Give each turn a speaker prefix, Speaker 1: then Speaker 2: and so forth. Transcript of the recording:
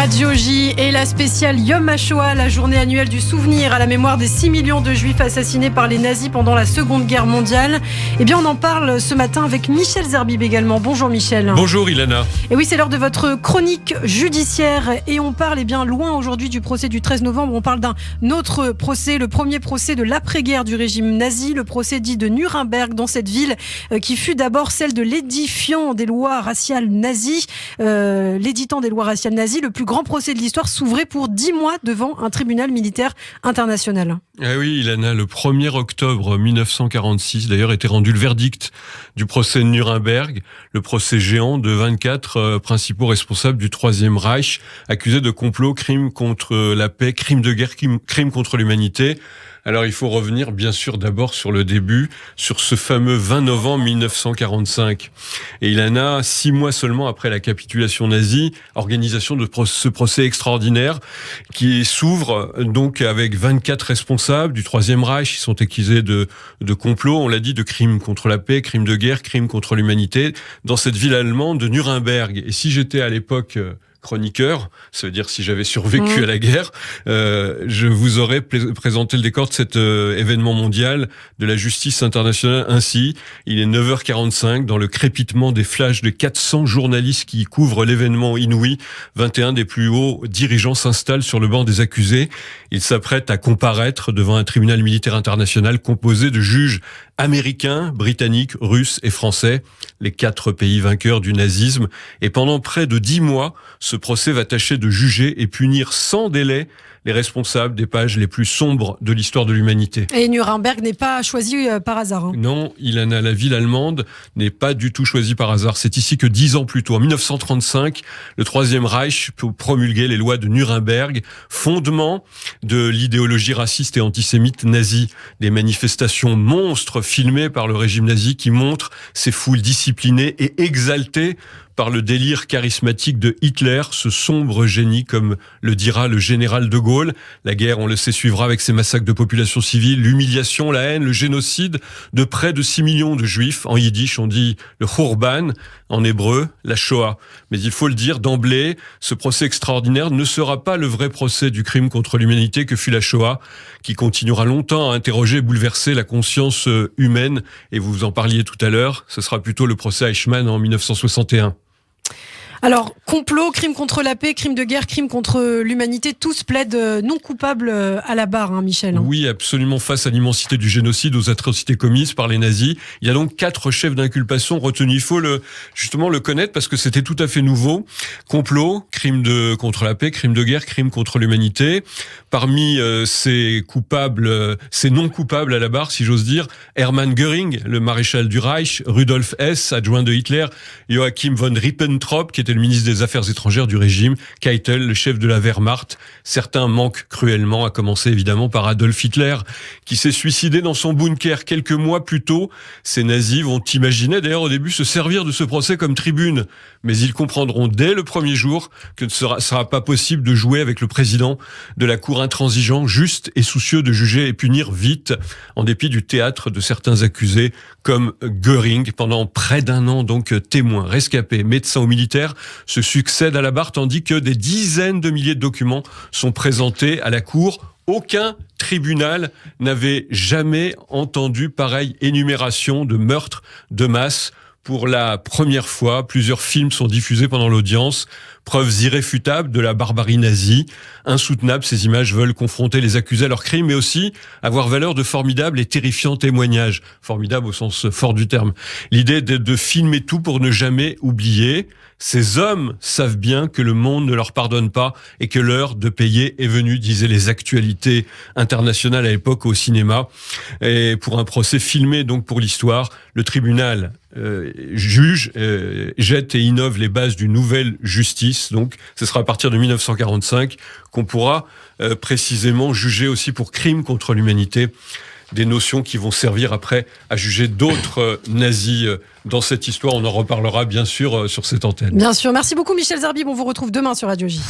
Speaker 1: Radio J et la spéciale Yom HaShoah, la journée annuelle du souvenir à la mémoire des 6 millions de juifs assassinés par les nazis pendant la Seconde Guerre mondiale. Eh bien, on en parle ce matin avec Michel Zerbib également. Bonjour Michel.
Speaker 2: Bonjour Ilana.
Speaker 1: Et oui, c'est l'heure de votre chronique judiciaire et on parle bien loin aujourd'hui du procès du 13 novembre. On parle d'un autre procès, le premier procès de l'après-guerre du régime nazi, le procès dit de Nuremberg dans cette ville qui fut d'abord celle de l'édifiant des lois raciales nazies, l'éditant des lois raciales nazies. Le plus grand procès de l'histoire s'ouvrait pour 10 mois devant un tribunal militaire international.
Speaker 2: Ah oui, Ilana, le 1er octobre 1946, d'ailleurs, était rendu le verdict du procès de Nuremberg, le procès géant de 24 principaux responsables du Troisième Reich, accusés de complot, crimes contre la paix, crimes de guerre, crimes contre l'humanité. Alors il faut revenir bien sûr d'abord sur le début, sur ce fameux 20 novembre 1945. Et Ilana, 6 mois seulement après la capitulation nazie, organisation de ce procès extraordinaire qui s'ouvre donc avec 24 responsables du Troisième Reich. Ils sont accusés de complot, on l'a dit, de crimes contre la paix, crimes de guerre, crimes contre l'humanité, dans cette ville allemande de Nuremberg. Et si j'étais à l'époque chroniqueur, ça veut dire si j'avais survécu à la guerre, je vous aurais présenté le décor de cet événement mondial de la justice internationale ainsi. Il est 9h45, dans le crépitement des flashs de 400 journalistes qui couvrent l'événement inouï, 21 des plus hauts dirigeants s'installent sur le banc des accusés. Ils s'apprêtent à comparaître devant un tribunal militaire international composé de juges américains, britanniques, russes et français, les 4 pays vainqueurs du nazisme. Et pendant près de 10 mois, ce procès va tâcher de juger et punir sans délai les responsables des pages les plus sombres de l'histoire de l'humanité.
Speaker 1: Et Nuremberg n'est pas choisi par hasard. Hein.
Speaker 2: Non, Ilana, la ville allemande n'est pas du tout choisie par hasard. C'est ici que 10 ans plus tôt, en 1935, le Troisième Reich promulguait les lois de Nuremberg, fondement de l'idéologie raciste et antisémite nazie. Des manifestations monstres filmées par le régime nazi qui montrent ces foules disciplinées et exaltées par le délire charismatique de Hitler, ce sombre génie, comme le dira le général de Gaulle. La guerre, on le sait, suivra avec ses massacres de populations civiles, l'humiliation, la haine, le génocide de près de 6 millions de juifs. En yiddish, on dit le Khurban, en hébreu, la Shoah. Mais il faut le dire d'emblée, ce procès extraordinaire ne sera pas le vrai procès du crime contre l'humanité que fut la Shoah, qui continuera longtemps à interroger et bouleverser la conscience humaine. Et vous en parliez tout à l'heure, ce sera plutôt le procès Eichmann en 1961.
Speaker 1: Alors, complot, crime contre la paix, crime de guerre, crime contre l'humanité, tous plaident non coupables à la barre, hein, Michel.
Speaker 2: Oui, absolument, face à l'immensité du génocide, aux atrocités commises par les nazis. Il y a donc 4 chefs d'inculpation retenus. Il faut justement le connaître parce que c'était tout à fait nouveau. Complot, crime contre la paix, crime de guerre, crime contre l'humanité. Parmi ces non coupables à la barre, si j'ose dire, Hermann Göring, le maréchal du Reich, Rudolf Hess, adjoint de Hitler, Joachim von Ribbentrop, qui était le ministre des Affaires étrangères du régime, Keitel, le chef de la Wehrmacht. Certains manquent cruellement, à commencer évidemment par Adolf Hitler, qui s'est suicidé dans son bunker quelques mois plus tôt. Ces nazis vont imaginer d'ailleurs au début se servir de ce procès comme tribune, mais ils comprendront dès le premier jour que ce ne sera pas possible de jouer avec le président de la cour intransigeant, juste et soucieux de juger et punir vite, en dépit du théâtre de certains accusés comme Göring, pendant près d'1 an, donc témoins, rescapés, médecins ou militaires, se succèdent à la barre tandis que des dizaines de milliers de documents sont présentés à la cour. Aucun tribunal n'avait jamais entendu pareille énumération de meurtres de masse. Pour la première fois, plusieurs films sont diffusés pendant l'audience, preuves irréfutables de la barbarie nazie. Insoutenables, ces images veulent confronter les accusés à leurs crimes, mais aussi avoir valeur de formidables et terrifiants témoignages. Formidables au sens fort du terme. L'idée est de filmer tout pour ne jamais oublier. Ces hommes savent bien que le monde ne leur pardonne pas et que l'heure de payer est venue, disaient les actualités internationales à l'époque au cinéma. Et pour un procès filmé donc pour l'histoire, le tribunal juge, jette et innove les bases d'une nouvelle justice. Donc, ce sera à partir de 1945 qu'on pourra précisément juger aussi pour crimes contre l'humanité. Des notions qui vont servir après à juger d'autres nazis dans cette histoire. On en reparlera bien sûr sur cette antenne.
Speaker 1: Bien sûr. Merci beaucoup Michel Zerbib. On vous retrouve demain sur Radio J.